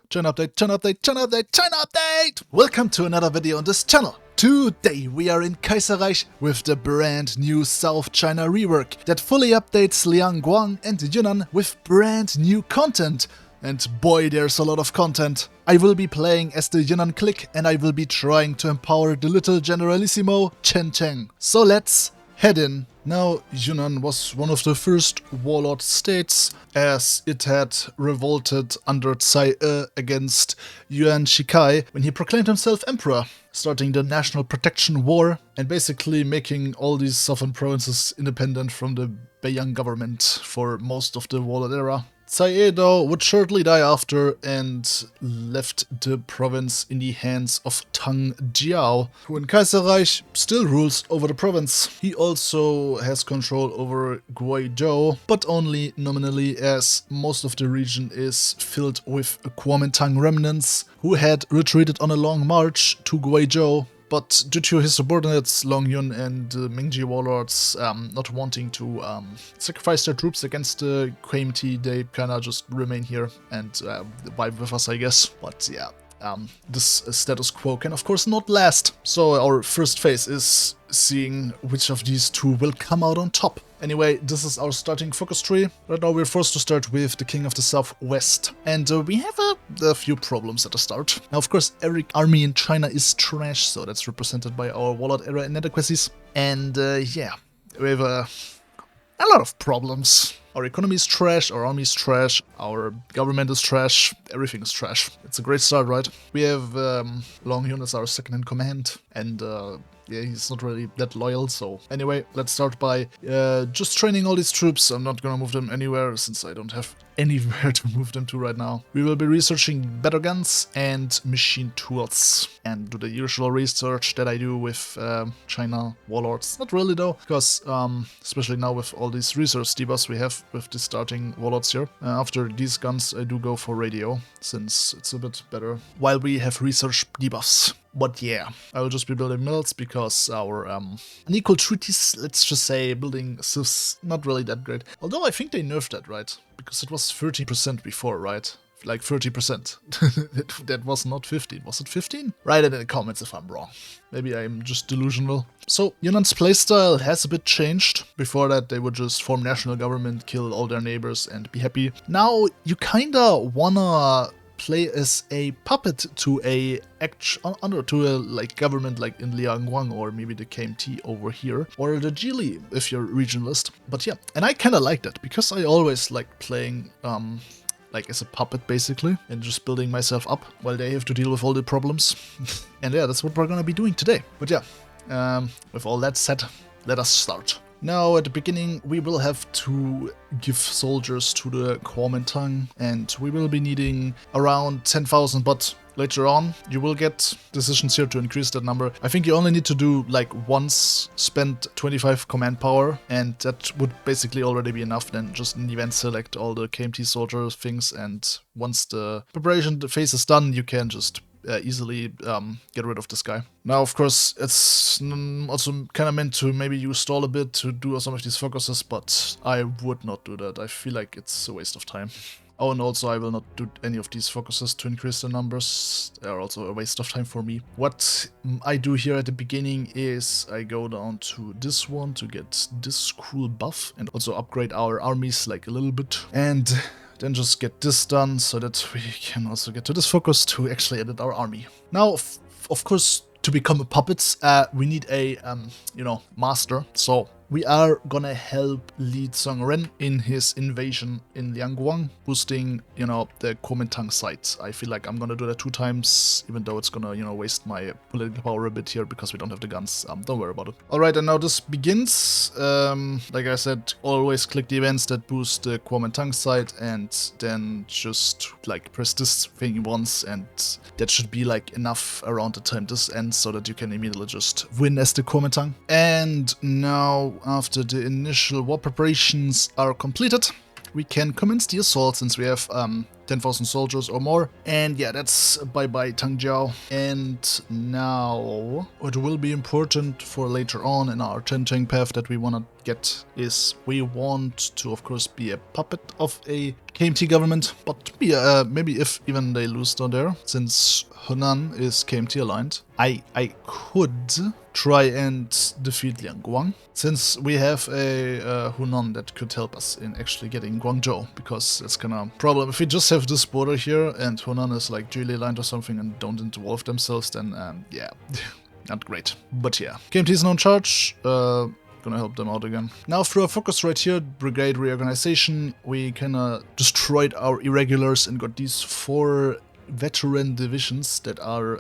China update, China update, China update, China update! Welcome to another video on this channel. Today we are in Kaiserreich with the brand new South China rework that fully updates Liangguang and Yunnan with brand new content. And boy, there's a lot of content. I will be playing as the Yunnan clique and I will be trying to empower the little Generalissimo Chen Cheng. So let's head in. Now, Yunnan was one of the first warlord states, as it had revolted under Tsai against Yuan Shikai when he proclaimed himself emperor, starting the National Protection War and basically making all these southern provinces independent from the Beiyang government for most of the warlord era. Tsai, though, would shortly die after and left the province in the hands of Tang Jiao, who in Kaiserreich still rules over the province. He also has control over Guizhou, but only nominally, as most of the region is filled with Kuomintang remnants who had retreated on a long march to Guizhou. But due to his subordinates, Long Yun and Mingji warlords not wanting to sacrifice their troops against the Kuomintang, they kinda just remain here and vibe with us, I guess. But yeah, this status quo can of course not last. So our first phase is seeing which of these two will come out on top. Anyway, this is our starting focus tree. Right now we're forced to start with the King of the Southwest. And we have a few problems at the start. Now, of course, every army in China is trash, so that's represented by our warlord era inadequacies. And yeah, we have a lot of problems. Our economy is trash, our army is trash, our government is trash, everything is trash. It's a great start, right? We have Long Yun as our second in command, and yeah, he's not really that loyal, so... Anyway, let's start by just training all these troops. I'm not gonna move them anywhere, since I don't have anywhere to move them to right now. We will be researching better guns and machine tools, and do the usual research that I do with China warlords. Not really though, because especially now with all these research debuffs we have with the starting warlords here. After these guns I do go for radio, since it's a bit better, while we have research debuffs. But yeah, I will just be building mills because our unequal treaties, let's just say, building is not really that great. Although I think they nerfed that, right? Because it was 30% before, right? Like 30%. That was not 15. Was it 15? Write it in the comments if I'm wrong. Maybe I'm just delusional. So, Yunnan's playstyle has a bit changed. Before that, they would just form national government, kill all their neighbors and be happy. Now, you kinda wanna play as a puppet to a like government like in Liangguang, or maybe the KMT over here, or the Jili if you're regionalist. But yeah, and I kinda like that because I always like playing like as a puppet basically, and just building myself up while they have to deal with all the problems. And yeah, that's what we're gonna be doing today. But yeah, with all that said, let us start. Now, at the beginning, we will have to give soldiers to the Kuomintang, and we will be needing around 10,000, but later on, you will get decisions here to increase that number. I think you only need to do, like, once spend 25 command power, and that would basically already be enough. Then just in the event select all the KMT soldier things, and once the preparation phase is done, you can just easily get rid of this guy. Now, of course, it's also kind of meant to maybe you stall a bit to do some of these focuses, but I would not do that. I feel like it's a waste of time. Oh, and also I will not do any of these focuses to increase the numbers. They are also a waste of time for me. What I do here at the beginning is I go down to this one to get this cool buff and also upgrade our armies like a little bit. And then just get this done so that we can also get to this focus to actually edit our army. Now, of course, to become a puppet, we need a, you know, master. So we are gonna help lead Song Ren in his invasion in Liangguang, boosting, you know, the Kuomintang side. I feel like I'm gonna do that 2 times, even though it's gonna, you know, waste my political power a bit here because we don't have the guns. Don't worry about it. Alright, and now this begins. Like I said, always click the events that boost the Kuomintang side, and then just, like, press this thing once, and that should be, like, enough around the time this ends so that you can immediately just win as the Kuomintang. And now, after the initial war preparations are completed, we can commence the assault, since we have 10,000 soldiers or more. And yeah, that's bye-bye Tangjiao. And now, what will be important for later on in our Chengcheng path that we want to get is we want to, of course, be a puppet of a KMT government, but maybe if even they lose down there, since Hunan is KMT aligned, I could try and defeat Liangguang, since we have a Hunan that could help us in actually getting Guangzhou, because it's kind of a problem. If we just have this border here and Hunan is like duly aligned or something and don't involve themselves, then yeah, not great. But yeah, KMT is now in charge. Gonna help them out again. Now through our focus right here, brigade reorganization, we kinda destroyed our irregulars and got these 4 veteran divisions that are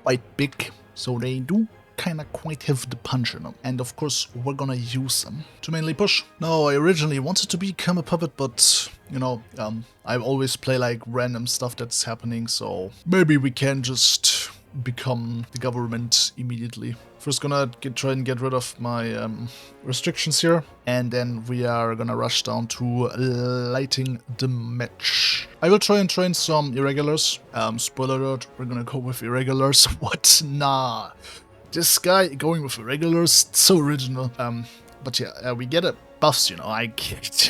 quite big, so they do kinda quite have the punch in them. And of course we're gonna use them to mainly push. Now I originally wanted to become a puppet, but you know, I always play like random stuff that's happening, so maybe we can just become the government immediately. First gonna try and get rid of my restrictions here, and then we are gonna rush down to lighting the match. I will try and train some irregulars. Spoiler alert, we're gonna go with irregulars. What? Nah. This guy going with irregulars, so original. But yeah, we get it. Buffs, you know, I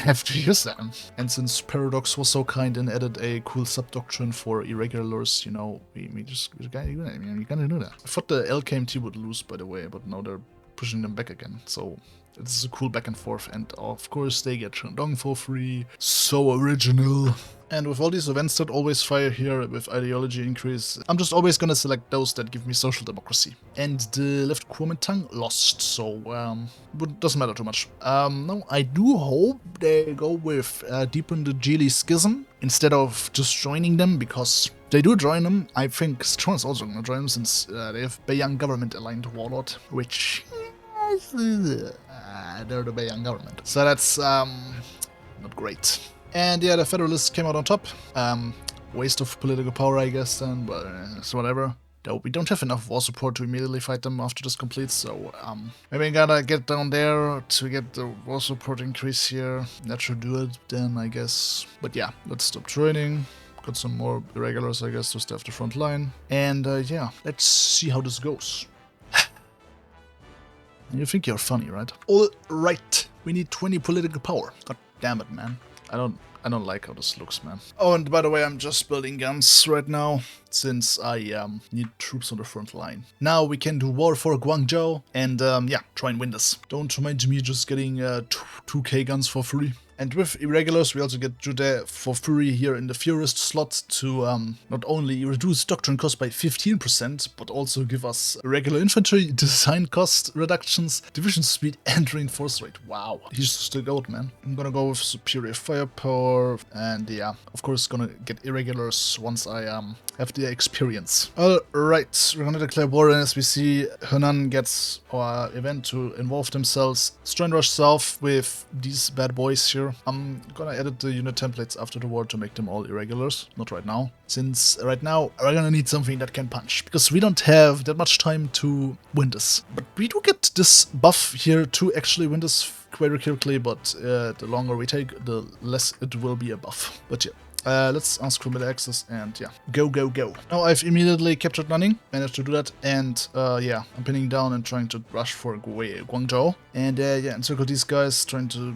have to use them. And since Paradox was so kind and added a cool sub-doctrine for irregulars, you know, we gotta do that. I thought the LKMT would lose, by the way, but now they're pushing them back again, so it's a cool back and forth, and of course they get Shandong for free, so original. And with all these events that always fire here with ideology increase, I'm just always gonna select those that give me social democracy. And the left Kuomintang lost, so it doesn't matter too much. No, I do hope they go with deepen the Geely schism instead of just joining them, because they do join them. I think Strong is also gonna join them, since they have Beiyang government aligned warlord, which they're the Beiyang government. So that's not great. And yeah, the Federalists came out on top. Waste of political power, I guess, then, but it's whatever. Though we don't have enough war support to immediately fight them after this completes, so maybe I gotta get down there to get the war support increase here. That should do it then, I guess. But yeah, let's stop training. Got some more irregulars, I guess, to staff the front line. And yeah, let's see how this goes. You think you're funny, right? All right, we need 20 political power. God damn it, man. I don't like how this looks, man. Oh, and by the way, I'm just building guns right now, since I need troops on the front line. Now we can do war for Guangzhou, and yeah, try and win this. Don't mind me just getting 2k guns for free. And with irregulars, we also get Jude for free here in the Furist slot to not only reduce doctrine cost by 15%, but also give us regular infantry design cost reductions, division speed, and reinforce rate. Wow, he's just a goat, man. I'm gonna go with superior firepower, and yeah, of course, gonna get irregulars once I have the experience. Alright, we're gonna declare war, and as we see, Hunan gets our event to involve themselves. Strand rush south with these bad boys here. I'm gonna edit the unit templates after the war to make them all irregulars, not right now, since right now we're gonna need something that can punch, because we don't have that much time to win this. But we do get this buff here to actually win this very quickly, but the longer we take, the less it will be a buff. But yeah. Let's ask for middle access, and yeah, go, go, go. Now I've immediately captured Nanning, managed to do that, and yeah, I'm pinning down and trying to rush for Guangzhou, and yeah, encircle these guys, trying to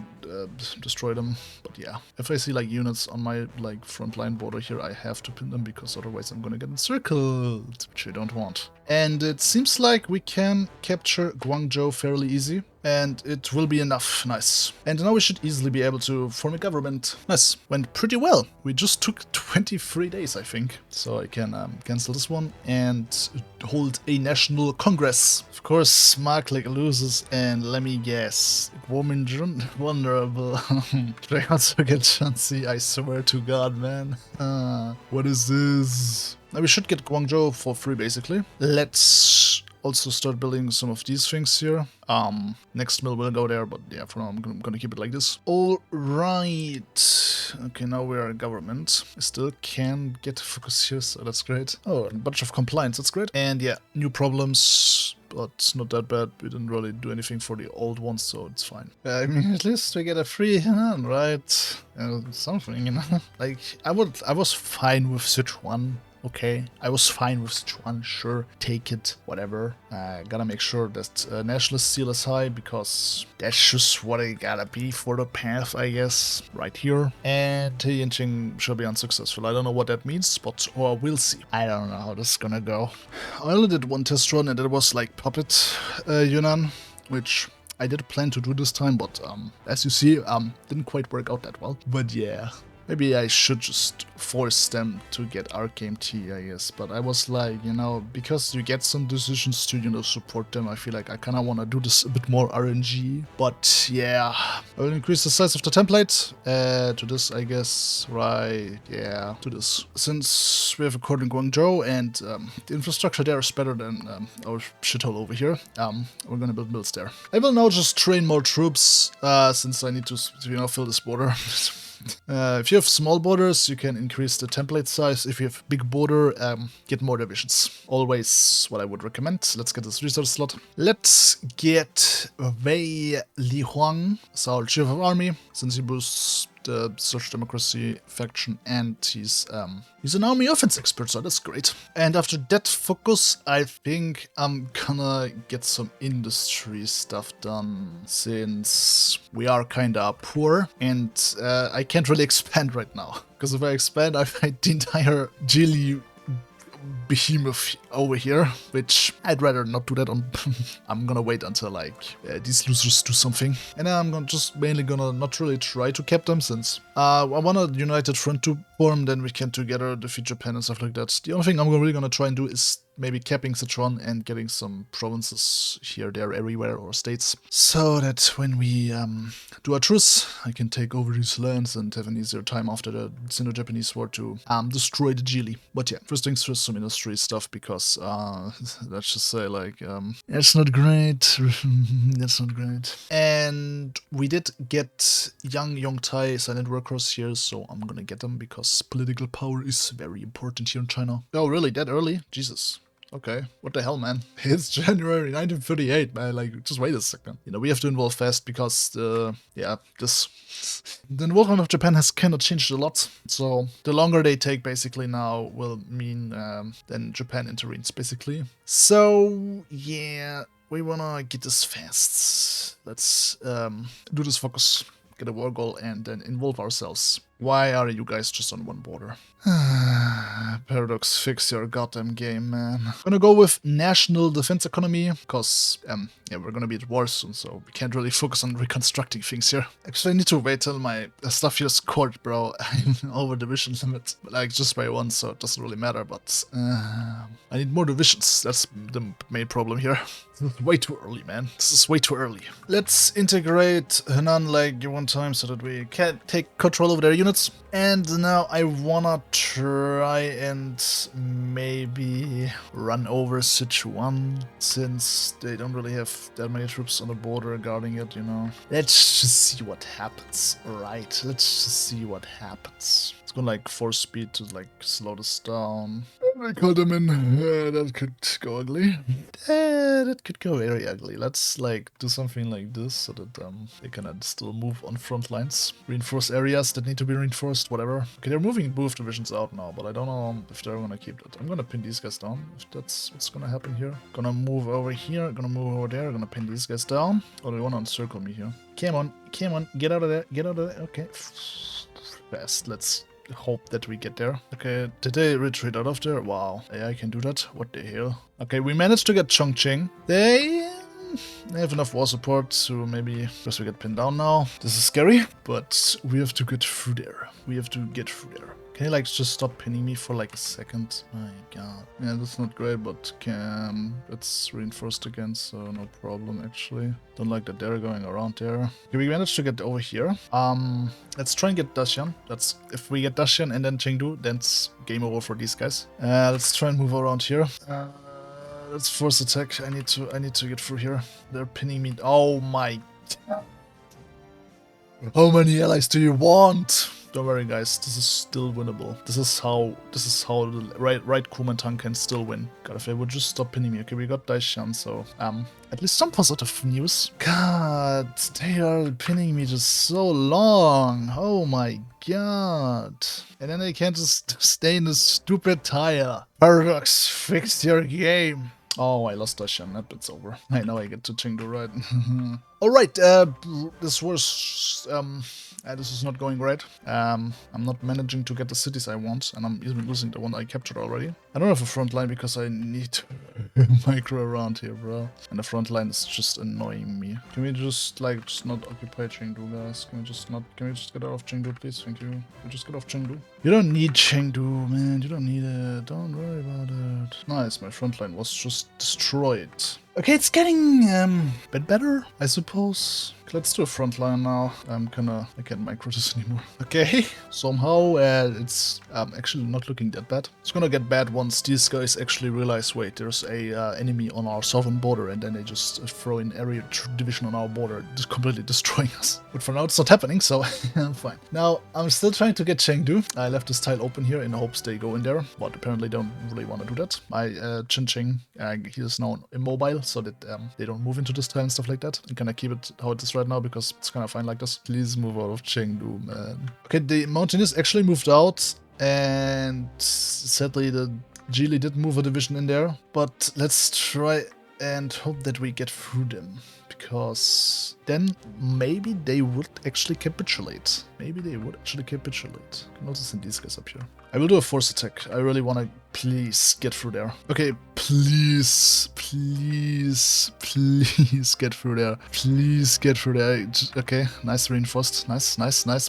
destroy them. But yeah, if I see like units on my like front line border here, I have to pin them, because otherwise I'm gonna get encircled, which I don't want. And it seems like we can capture Guangzhou fairly easy, and it will be enough. Nice. And now we should easily be able to form a government. Nice. Went pretty well. We just took 23 days, I think. So I can cancel this one and hold a national congress. Of course, Marklick loses, and let me guess, Kuomintang vulnerable. Did I also get Shanxi? I swear to God, man. What is this? Now we should get Guangzhou for free, basically. Let's also start building some of these things here. Next mill will go there, but yeah, for now I'm gonna keep it like this. All right. Okay, now we are government. I still can get focus here, so that's great. Oh, a bunch of compliance, that's great. And yeah, new problems, but it's not that bad. We didn't really do anything for the old ones, so it's fine. I mean, at least we get a free Yunnan, right? Something, you know. Like I was fine with Sichuan. Okay, I was fine with Sichuan, sure, take it, whatever. Gotta make sure that nationalist seal is high, because that's just what it gotta be for the path, I guess, right here. And Tianjin shall be unsuccessful. I don't know what that means, but we'll see. I don't know how this is gonna go. I only did one test run, and it was like puppet Yunnan, which I did plan to do this time, but as you see, didn't quite work out that well. But yeah. Maybe I should just force them to get Arcane T, I guess. But I was like, you know, because you get some decisions to, you know, support them, I feel like I kind of want to do this a bit more RNG. But yeah, I will increase the size of the template to this, I guess. Right, yeah, to this. Since we have a court in Guangzhou and the infrastructure there is better than our shithole over here, we're gonna build mills there. I will now just train more troops since I need to, you know, fill this border. If you have small borders, you can increase the template size. If you have big border, get more divisions. Always what I would recommend. Let's get this resource slot. Let's get Wei Lihuang, so chief of army, since he boosts the social democracy faction, and he's an army offense expert, so that's great. And after that focus, I think I'm gonna get some industry stuff done, since we are kinda poor, and I can't really expand right now. Because if I expand, I find the entire Jili behemoth over here, which I'd rather not do that on. I'm gonna wait until like these losers do something, and I'm mainly gonna not really try to cap them, since I want a united front to form, then we can together defeat Japan and stuff like that. The only thing I'm really gonna try and do is maybe capping Sichuan and getting some provinces here, there, everywhere, or states, so that when we do a truce, I can take over these lands and have an easier time after the Sino-Japanese war to destroy the Jili. But yeah, first things first, some industry stuff, because let's just say, like, that's not great. That's not great. And we did get young Yongtai silent workers here, so I'm gonna get them, because political power is very important here in China. Oh, really? That early? Jesus. Okay, what the hell, man? It's January 1938, man. Like, just wait a second. You know, we have to involve fast, because the involvement of Japan has kind of changed a lot. So the longer they take, basically, now will mean then Japan intervenes, basically. So yeah, we wanna get this fast. Let's do this focus, get a war goal, and then involve ourselves. Why are you guys just on one border? Paradox, fix your goddamn game, man. I'm gonna go with national defense economy, because, yeah, we're gonna be at war soon, so we can't really focus on reconstructing things here. Actually, I need to wait till my stuff here is court, bro. I'm over division limit, like, just by one, so it doesn't really matter, but I need more divisions. That's the main problem here. This is way too early, man. This is way too early. Let's integrate Henan like one time, so that we can take control over their units. And now I wanna try and maybe run over Sichuan, since they don't really have that many troops on the border guarding it, you know. Let's just see what happens, right? Let's just see what happens. It's gonna like force speed to like slow this down. I called them in. That could go ugly. That could go very ugly. Let's like do something like this, so that they can still move on front lines. Reinforce areas that need to be reinforced, whatever. Okay, they're moving both divisions out now, but I don't know if they're gonna keep that. I'm gonna pin these guys down, if that's what's gonna happen here. Gonna move over here, gonna move over there, gonna pin these guys down. Oh, they wanna encircle me here. Come on, get out of there, get out of there. Okay, fast, let's hope that we get there. Okay, did they retreat out of there? Wow, yeah, I can do that. What the hell? Okay, we managed to get Chongqing. They have enough war support, so maybe because we get pinned down now. This is scary, but we have to get through there. We have to get through there. Can you like just stop pinning me for like a second? My god. Yeah, that's not great, but it's reinforced again, so no problem actually. Don't like that they're going around there. Okay, we managed to get over here. Let's try and get Dacian. If we get Dacian and then Chengdu, then it's game over for these guys. Let's try and move around here. let's force attack. I need to get through here. They're pinning me. Oh my. How many allies do you want? Don't worry, guys. This is still winnable. This is how the right Kuomintang can still win. God, if they would just stop pinning me. Okay, we got Daishan, so at least some positive news. God, they are pinning me just so long. Oh my god. And then they can't just stay in this stupid tire. Paradox, fix your game. Oh, I lost Daishan. That bit's over. I know I get to Chengdu, right? Alright, this was, this is not going great. I'm not managing to get the cities I want, and I'm even losing the one I captured already. I don't have a front line because I need to micro around here, bro. And the front line is just annoying me. Can we just, like, just not occupy Chengdu, guys? Can we just get out of Chengdu, please? Thank you. Can we just get off Chengdu? You don't need Chengdu, man. You don't need it. Don't worry about it. Nice, my front line was just destroyed. Okay, it's getting a bit better, I suppose. Let's do a front line now. I can't micro this anymore. Okay, somehow it's actually not looking that bad. It's gonna get bad once these guys actually realize, wait, there's a enemy on our southern border, and then they just throw in area division on our border, just completely destroying us. But for now, it's not happening, so I'm fine. Now, I'm still trying to get Chengdu. I left this tile open here in hopes they go in there, but apparently don't really want to do that. My Chinching, he is now immobile, so that they don't move into this tile and stuff like that. I'm gonna keep it how it is right now because it's kind of fine like this. Please move out of Chengdu, man. Okay, the Mountaineers actually moved out, and sadly the Geely did move a division in there, but let's try and hope that we get through them, because then maybe they would actually capitulate. Maybe they would actually capitulate. I can also send these guys up here. I will do a force attack. I really want to please get through there. Okay, please get through there. Please get through there. Okay, nice reinforced. Nice.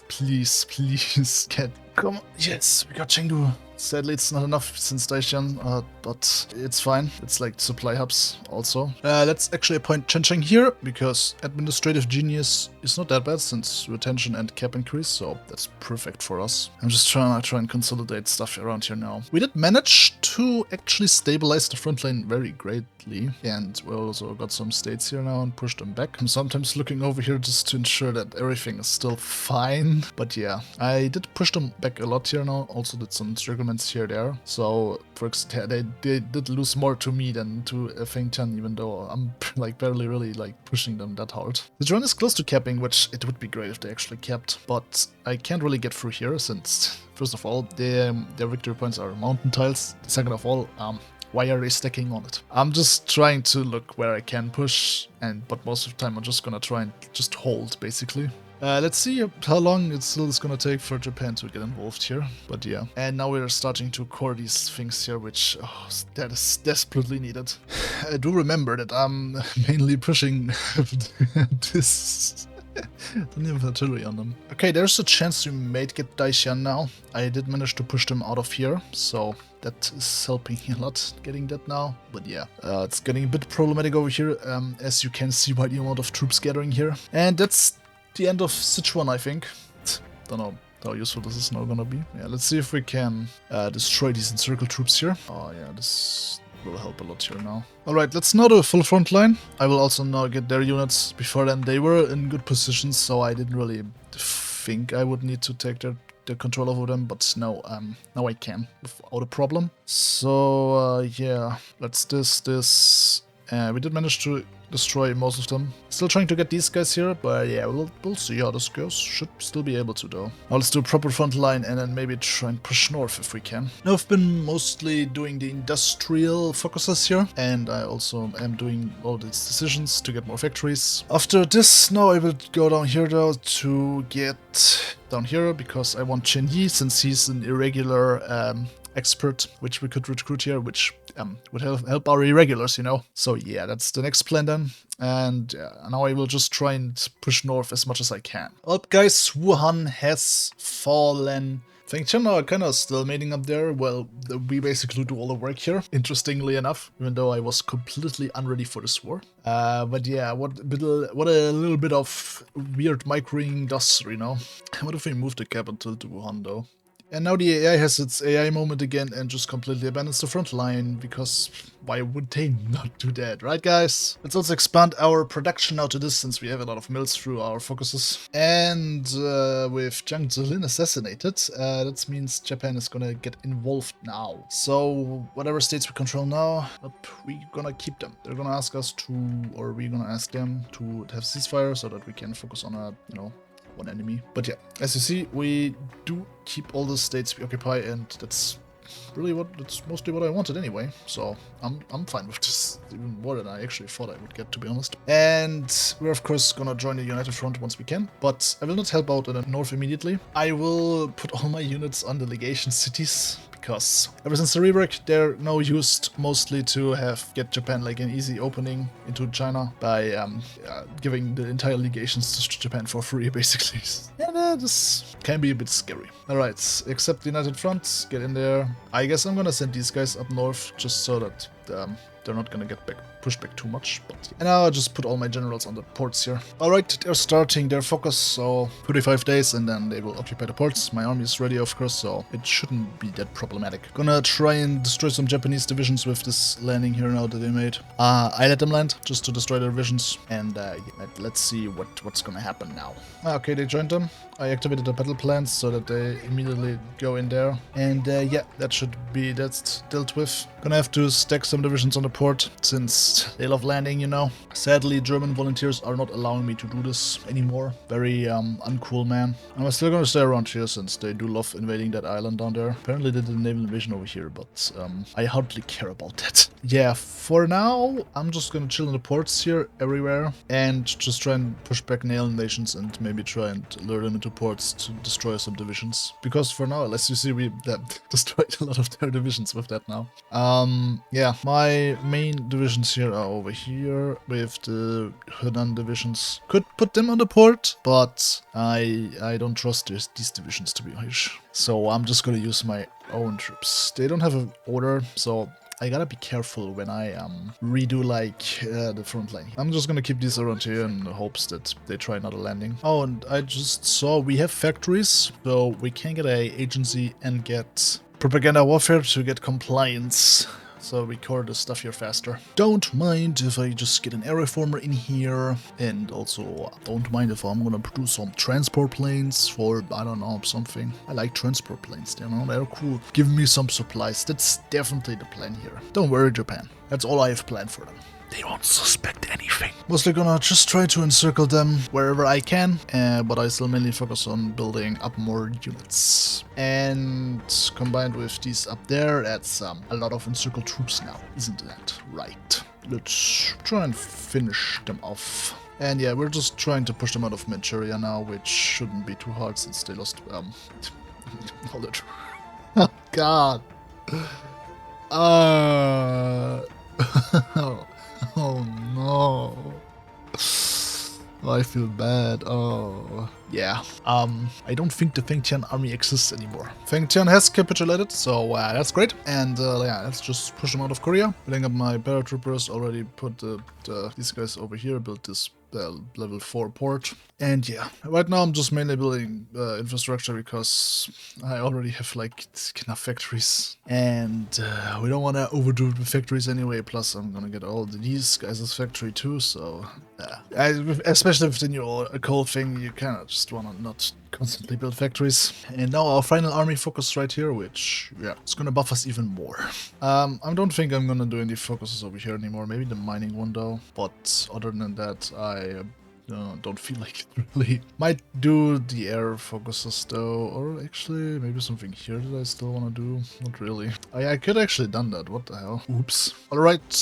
Please get. Come on. Yes, we got Chengdu. Sadly, it's not enough since Daishan, but it's fine. It's like supply hubs also. Let's actually appoint Chencheng here, because administrative genius is not that bad since retention and cap increase, so that's perfect for us. I'm just trying to consolidate stuff around here now. We did manage to actually stabilize the front line very greatly, and we also got some states here now and pushed them back. I'm sometimes looking over here just to ensure that everything is still fine, but yeah, I did push them back a lot here now. Also did some circumvents here there, so for example, they did lose more to me than to Feng Tian, even though I'm like barely really like pushing them that hard. The drone is close to capping, which it would be great if they actually capped, but I can't really get through here since, first of all, their victory points are mountain tiles. Second of all, why are they stacking on it? I'm just trying to look where I can push, but most of the time I'm just gonna try and just hold, basically. Let's see how long it still is gonna take for Japan to get involved here, but yeah. And now we're starting to core these things here, which, that is desperately needed. I do remember that I'm mainly pushing this... Don't even have artillery on them. Okay, there's a chance we may get Daishan now. I did manage to push them out of here, so that is helping a lot getting that now. But yeah, it's getting a bit problematic over here, as you can see by the amount of troops gathering here. And that's the end of Sichuan, I think. Don't know how useful this is now gonna be. Yeah, let's see if we can destroy these encircled troops here. Oh yeah, this will help a lot here now. Alright, let's now do a full front line. I will also now get their units. Before then they were in good positions, so I didn't really think I would need to take their control over them, but now I can without a problem. So yeah, let's this. We did manage to destroy most of them. Still trying to get these guys here, but yeah, we'll see how this goes. Should still be able to though. Now let's do a proper front line and then maybe try and push north if we can. Now I've been mostly doing the industrial focuses here, and I also am doing all these decisions to get more factories. After this, now I will go down here though to get down here, because I want Chen Yi, since he's an irregular expert, which we could recruit here, which would help our irregulars, you know. So yeah, that's the next plan then. And now I will just try and push north as much as I can. Well, guys, Wuhan has fallen. Feng Tian are kind of still mating up there. Well, we basically do all the work here, interestingly enough, even though I was completely unready for this war. But yeah, what a little bit of weird microing does, you know. What if we move the capital to Wuhan though? And now the AI has its AI moment again and just completely abandons the front line, because why would they not do that, right guys? Let's also expand our production now to this, since we have a lot of mills through our focuses. And with Jiang Zilin assassinated, that means Japan is gonna get involved now. So whatever states we control now, we're gonna keep them. They're gonna ask us to, or we're gonna ask them to have ceasefire so that we can focus on a, one enemy. But yeah, as you see, we do keep all the states we occupy, and that's mostly what I wanted anyway. So I'm fine with this, even more than I actually thought I would get, to be honest. And we're of course gonna join the United Front once we can, but I will not help out in the north immediately. I will put all my units on the legation cities, because ever since the rework, they're now used mostly to get Japan like an easy opening into China by giving the entire legations to Japan for free, basically. And this can be a bit scary. Alright, accept the United Front, get in there. I guess I'm gonna send these guys up north just so that they're not gonna get pushed back too much. And now I'll just put all my generals on the ports here. Alright, they're starting their focus, so 35 days and then they will occupy the ports. My army is ready, of course, so it shouldn't be that problematic. Gonna try and destroy some Japanese divisions with this landing here now that they made. I let them land just to destroy their divisions, and let's see what's gonna happen now. Okay, they joined them. I activated the battle plans so that they immediately go in there. And yeah, that's dealt with. Gonna have to stack some divisions on the port, since they love landing, you know. Sadly, German volunteers are not allowing me to do this anymore. Very uncool, man. I'm still gonna stay around here, since they do love invading that island down there. Apparently they did a naval invasion over here, but I hardly care about that. Yeah, for now, I'm just gonna chill in the ports here everywhere, and just try and push back naval nations, and maybe try and lure them into ports to destroy some divisions. Because for now, as you see, we destroyed a lot of their divisions with that now. Yeah, my main divisions here are over here with the Yunnan divisions. Could put them on the port, but I don't trust these divisions, to be honest. So I'm just gonna use my own troops. They don't have an order, so I gotta be careful when I redo like the front line. I'm just gonna keep these around here in the hopes that they try another landing. Oh, and I just saw we have factories, so we can get a agency and get propaganda warfare to get compliance. So record the stuff here faster. Don't mind if I just get an air reformer in here, and also don't mind if I'm gonna produce some transport planes for, I don't know, something. I like transport planes, you know, they're cool. Give me some supplies, that's definitely the plan here. Don't worry, Japan, that's all I have planned for them. They won't suspect anything. Mostly gonna just try to encircle them wherever I can, but I still mainly focus on building up more units. And combined with these up there, that's a lot of encircled troops now, isn't that right? Let's try and finish them off. And yeah, we're just trying to push them out of Manchuria now, which shouldn't be too hard since they lost all their oh god. Oh no. I feel bad. Oh. Yeah. I don't think the Fengtian army exists anymore. Fengtian has capitulated, so that's great. And yeah, let's just push them out of Korea. Building up my paratroopers, already put these guys over here, built this level 4 port. And yeah, right now I'm just mainly building infrastructure because I already have like enough factories. And we don't want to overdo the factories anyway, plus I'm gonna get all these guys' factory too, so especially with the new coal thing, you kind of just want to not constantly build factories. And now our final army focus right here, which, yeah, it's gonna buff us even more. I don't think I'm gonna do any focuses over here anymore, maybe the mining one though, but other than that, I don't feel like it really. Might do the air focuses though, or actually maybe something here that I still want to do. Not really. I could actually done that, what the hell. Oops. Alright,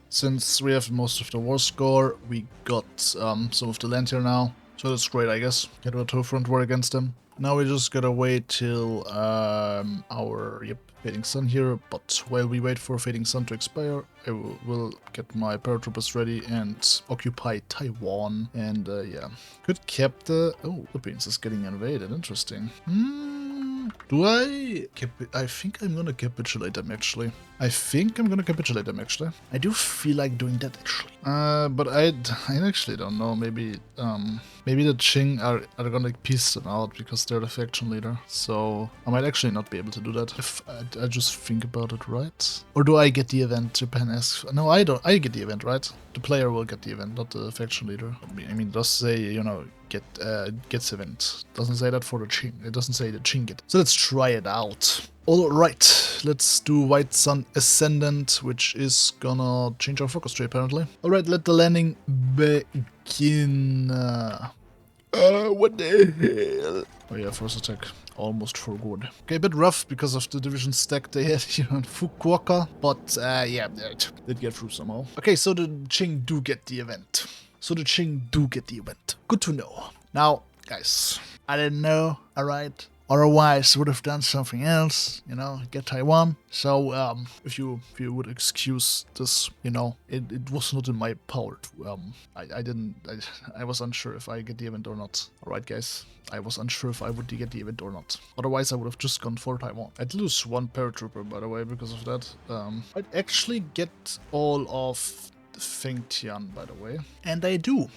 since we have most of the war score, we got some of the land here now. So that's great, I guess. Get a two-front war against them. Now we just gotta wait till our Fading Sun here, but while we wait for Fading Sun to expire, I will get my paratroopers ready and occupy Taiwan. And yeah, could keep the... Oh, Philippines is getting invaded, interesting. Do I think I'm gonna capitulate them actually. I do feel like doing that actually. But I actually don't know. Maybe maybe the Qing are gonna piece them out because they're the faction leader. So I might actually not be able to do that if I just think about it, right? Or do I get the event? Japan asks. No, I don't. I get the event, right? The player will get the event, not the faction leader. I mean, it does say, you know, gets event. Doesn't say that for the Qing. It doesn't say the Qing get. So let's try it out. Alright, let's do White Sun Ascendant, which is gonna change our focus tree apparently. Alright, let the landing begin. What the hell? Oh yeah, first attack. Almost for good. Okay, a bit rough because of the division stack they had here in Fukuoka, but yeah, it did get through somehow. Okay, so the Qing do get the event. Good to know. Now, guys, I didn't know, alright? Otherwise, would have done something else, you know, get Taiwan. So, if you would excuse this, you know, it was not in my power to, I was unsure if I get the event or not. Alright, guys, I was unsure if I would get the event or not. Otherwise, I would have just gone for Taiwan. I'd lose one paratrooper, by the way, because of that. I'd actually get all of Fengtian, by the way. And I do.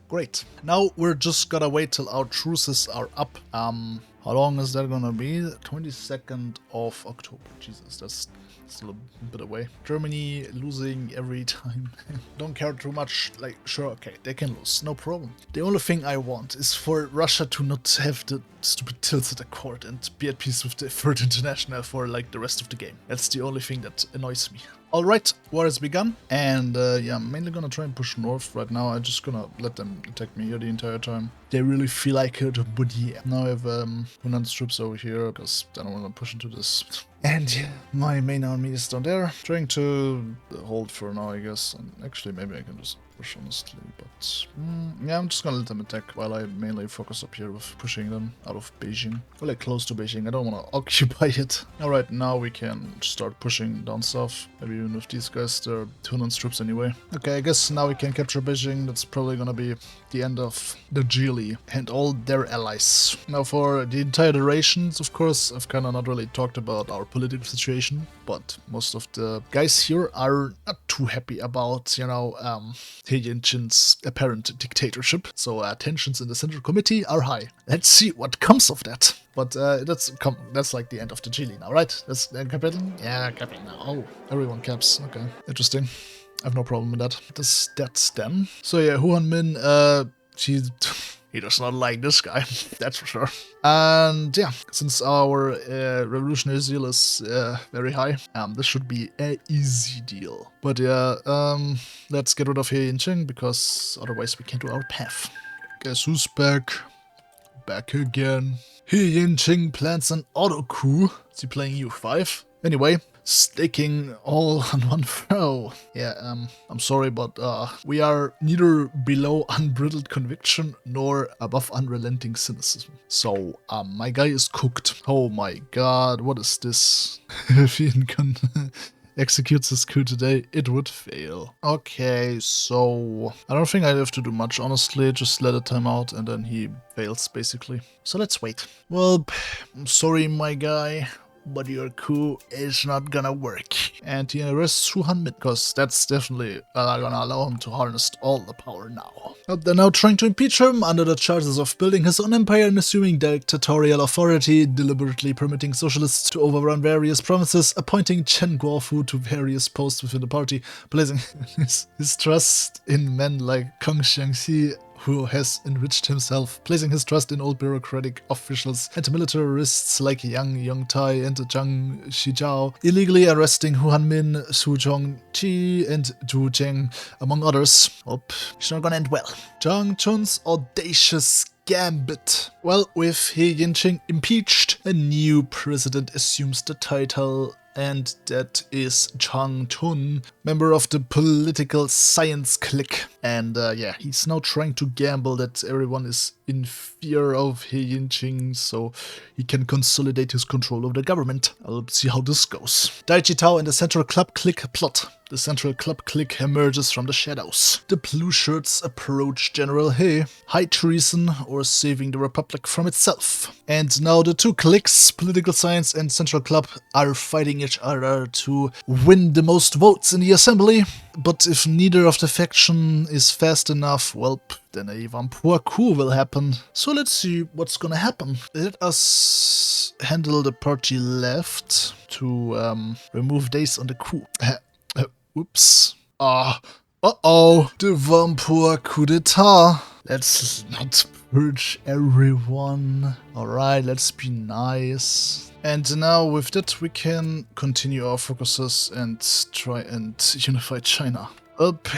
Great. Now we're just gotta wait till our truces are up. How long is that gonna be? 22nd of October. Jesus, that's still a bit away. Germany losing every time. Don't care too much. Like, sure, okay, they can lose, no problem. The only thing I want is for Russia to not have the stupid tilted accord and be at peace with the Third International for like the rest of the game. That's the only thing that annoys me. Alright, war has begun, and yeah, I'm mainly gonna try and push north right now. I'm just gonna let them attack me here the entire time. They really feel like it, but yeah. Now I have Yunnan's troops over here, because I don't want to push into this. And yeah, my main army is down there, trying to hold for now, I guess. And actually, maybe I can just push, honestly, but yeah, I'm just gonna let them attack while I mainly focus up here with pushing them out of Beijing. Well, like close to Beijing, I don't want to occupy it. Alright, now we can start pushing down south, maybe even with these guys, they're Yunnan's troops anyway. Okay, I guess now we can capture Beijing. That's probably gonna be the end of the Geely and all their allies. Now for the entire durations, of course, I've kind of not really talked about our political situation, but most of the guys here are not too happy about, you know, He Jianchin's apparent dictatorship, so tensions in the Central Committee are high. Let's see what comes of that. But that's like the end of the Geely now, right? That's capital? Yeah, capital now. Oh, everyone caps. Okay, interesting. I have no problem with that. That's them. So yeah, Huan Min, he does not like this guy, that's for sure. And yeah, since our revolutionary zeal is very high, this should be an easy deal. But yeah, let's get rid of He Jianchin, because otherwise we can't do our path. Guess who's back? Back again. He Jianchin plans an auto coup. Is he playing U5? Anyway, staking all on one throw. Yeah, I'm sorry, but we are neither below unbridled conviction nor above unrelenting cynicism. So, my guy is cooked. Oh my god, what is this? If he can executes his coup today, it would fail. Okay, so I don't think I have to do much, honestly. Just let it time out and then he fails, basically. So let's wait. Well, I'm sorry, my guy, but your coup is not gonna work. And he arrests Hu Hanmin, because that's definitely gonna allow him to harness all the power now. But they're now trying to impeach him under the charges of building his own empire and assuming dictatorial authority, deliberately permitting socialists to overrun various provinces, appointing Chen Guofu to various posts within the party, placing his trust in men like Kong Xiangxi, who has enriched himself, placing his trust in old bureaucratic officials and militarists like Yang Yongtai and Zhang Xijiao, illegally arresting Hu Hanmin, Su Zhongqi, and Zhu Zheng, among others. Oh, it's not gonna end well. Zhang Chun's audacious gambit. Well, with He Jianchin impeached, a new president assumes the title, and that is Chang Chun, member of the political science clique. And yeah, he's now trying to gamble that everyone is in fear of He Jianchin, so he can consolidate his control of the government. I'll see how this goes. Dai Jitao and the Central Club clique plot. The central club clique emerges from the shadows. The blue shirts approach General He, high treason or saving the Republic from itself. And now the two cliques, Political Science and Central Club, are fighting each other to win the most votes in the assembly. But if neither of the faction is fast enough, well, then a vampire coup will happen. So let's see what's gonna happen. Let us handle the party left to remove days on the coup. Oops. Uh-oh. The vampire coup d'etat. Let's not purge everyone. Alright, let's be nice. And now with that we can continue our focuses and try and unify China.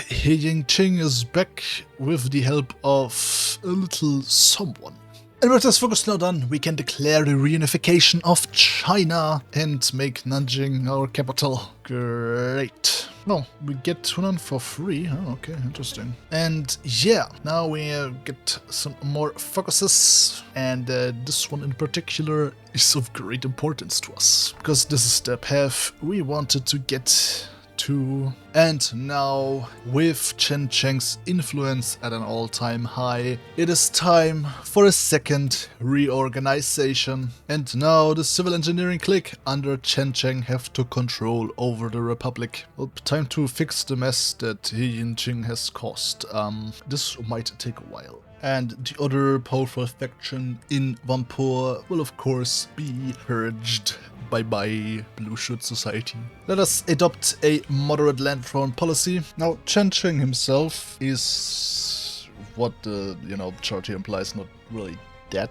He Yingqing is back with the help of a little someone. And with this focus now done, we can declare the reunification of China and make Nanjing our capital. Great. Well, we get Yunnan for free. Oh, okay, interesting. And yeah, now we get some more focuses, and this one in particular is of great importance to us, because this is the path we wanted to get to. And now, with Chen Cheng's influence at an all-time high, it is time for a second reorganization. And now the civil engineering clique under Chen Cheng have to control over the Republic. Well, time to fix the mess that He Yingqing has caused. This might take a while. And the other powerful faction in Vampur will of course be purged. Bye-bye, Blue Shirt Society. Let us adopt a moderate land throne policy. Now, Chen Cheng himself is what the, chart here implies, not really that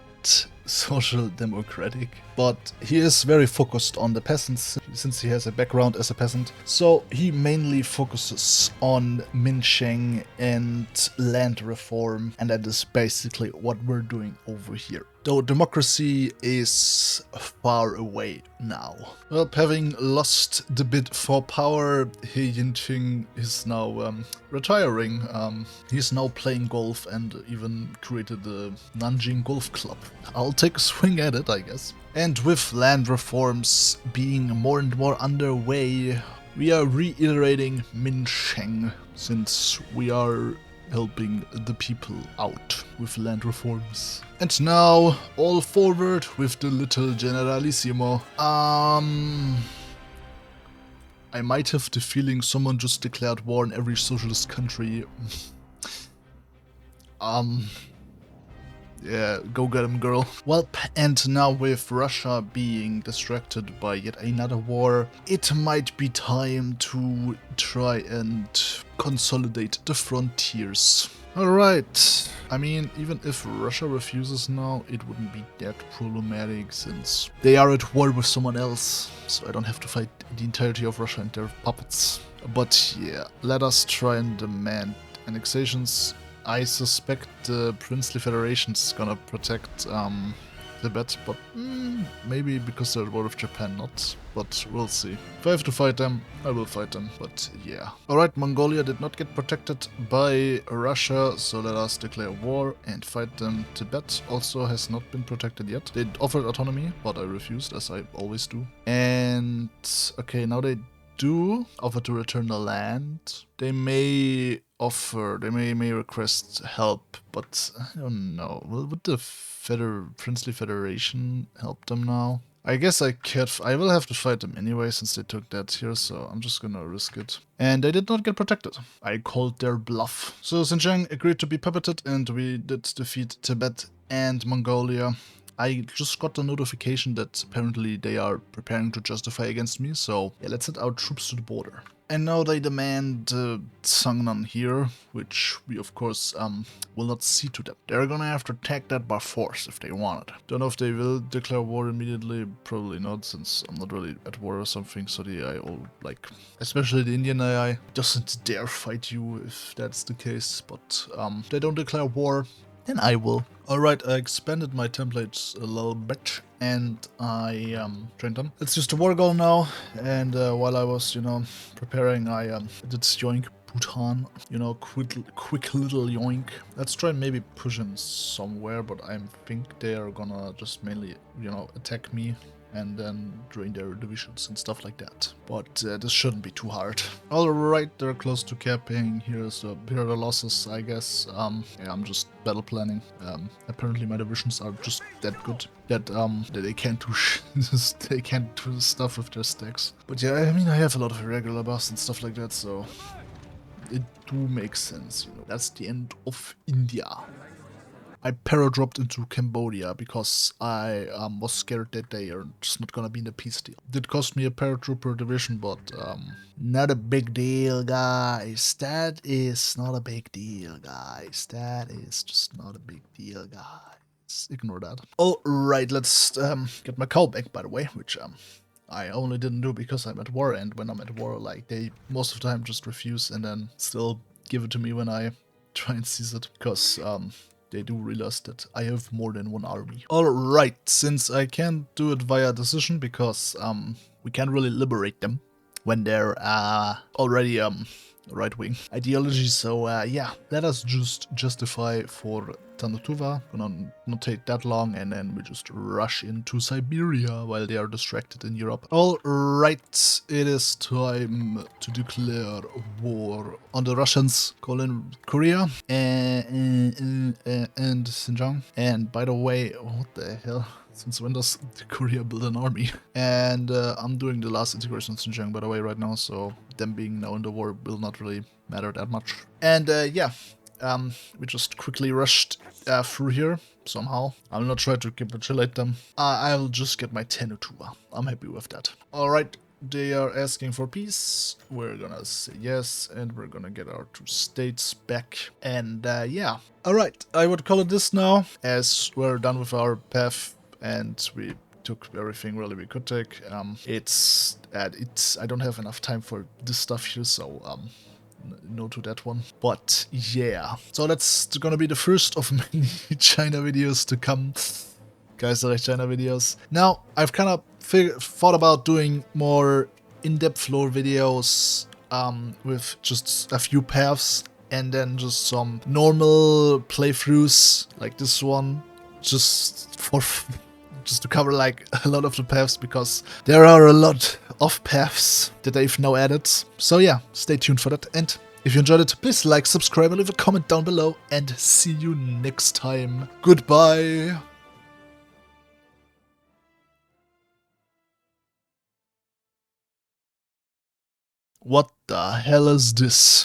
social democratic, but he is very focused on the peasants since he has a background as a peasant. So he mainly focuses on Minsheng and land reform, and that is basically what we're doing over here. Though democracy is far away now. Well, having lost the bid for power, He Yingqing is now retiring. He's now playing golf and even created the Nanjing Golf Club. I'll take a swing at it, I guess. And with land reforms being more and more underway, we are reiterating Minsheng, since we are helping the people out with land reforms. And now, all forward with the little Generalissimo. I might have the feeling someone just declared war on every socialist country. Yeah, go get him, girl. Well, and now with Russia being distracted by yet another war, it might be time to try and consolidate the frontiers. Alright, I mean, even if Russia refuses now, it wouldn't be that problematic since they are at war with someone else, so I don't have to fight the entirety of Russia and their puppets. But yeah, let us try and demand annexations. I suspect the Princely Federation's gonna protect Tibet, but maybe because they're at war with Japan, not. But we'll see. If I have to fight them, I will fight them, but yeah. Alright, Mongolia did not get protected by Russia, so let us declare war and fight them. Tibet also has not been protected yet. They offered autonomy, but I refused, as I always do. And okay, now they do offer to return the land. They may request help, but I don't know. Would the Princely Federation help them now? I guess I will have to fight them anyway since they took that here, so I'm just gonna risk it. And they did not get protected. I called their bluff. So Xinjiang agreed to be puppeted, and we did defeat Tibet and Mongolia. I just got the notification that apparently they are preparing to justify against me, so yeah, let's send our troops to the border. And now they demand Sangnan here, which we of course will not see to them. They're gonna have to take that by force if they want it. Don't know if they will declare war immediately, probably not, since I'm not really at war or something, so the AI, especially the Indian AI, doesn't dare fight you if that's the case, but if they don't declare war, then I will. Alright, I expanded my templates a little bit and I trained them. Let's use the war goal now, and while I was, preparing, I did yoink Bhutan, quick little yoink. Let's try and maybe push in somewhere, but I think they are gonna just mainly, attack me. and then drain their divisions and stuff like that. But this shouldn't be too hard. Alright, they're close to capping. Here are the losses, I guess. Yeah, I'm just battle planning. Apparently my divisions are just that good that they can't do they can't do stuff with their stacks. But yeah, I mean, I have a lot of irregular buffs and stuff like that, so it do make sense, you know. That's the end of India. I para-dropped into Cambodia because I was scared that they are just not gonna be in the peace deal. Did cost me a paratrooper division, but not a big deal, guys. That is not a big deal, guys. That is just not a big deal, guys. Ignore that. Alright, let's get my cow back, by the way, which I only didn't do because I'm at war, and when I'm at war, like, they most of the time just refuse and then still give it to me when I try and seize it, because they do realize that I have more than one army. Alright, since I can't do it via decision because we can't really liberate them when they're already right-wing ideology, so yeah, let us just justify for Tanutuva. Gonna not take that long, and then we just rush into Siberia while they are distracted in Europe. Alright, it is time to declare war on the Russians, calling Korea and Xinjiang. And by the way, what the hell? Since when does Korea build an army? And I'm doing the last integration of Xinjiang, by the way, right now, so them being now in the war will not really matter that much. And yeah, we just quickly rushed through here somehow. I'll not try to capitulate them. I'll just get my Tenutuva. I'm happy with that. Alright, they are asking for peace. We're gonna say yes, and we're gonna get our 2 states back. And yeah. Alright, I would call it this now, as we're done with our path. And we took everything really we could take. It's I don't have enough time for this stuff here, so no to that one. But yeah, so that's gonna be the first of many China videos to come. Kaiserreich China videos. Now I've kind of thought about doing more in-depth lore videos with just a few paths, and then just some normal playthroughs like this one, just to cover like a lot of the paths, because there are a lot of paths that they've now added. So yeah, stay tuned for that. And if you enjoyed it, please like, subscribe, and leave a comment down below. And see you next time. Goodbye. What the hell is this?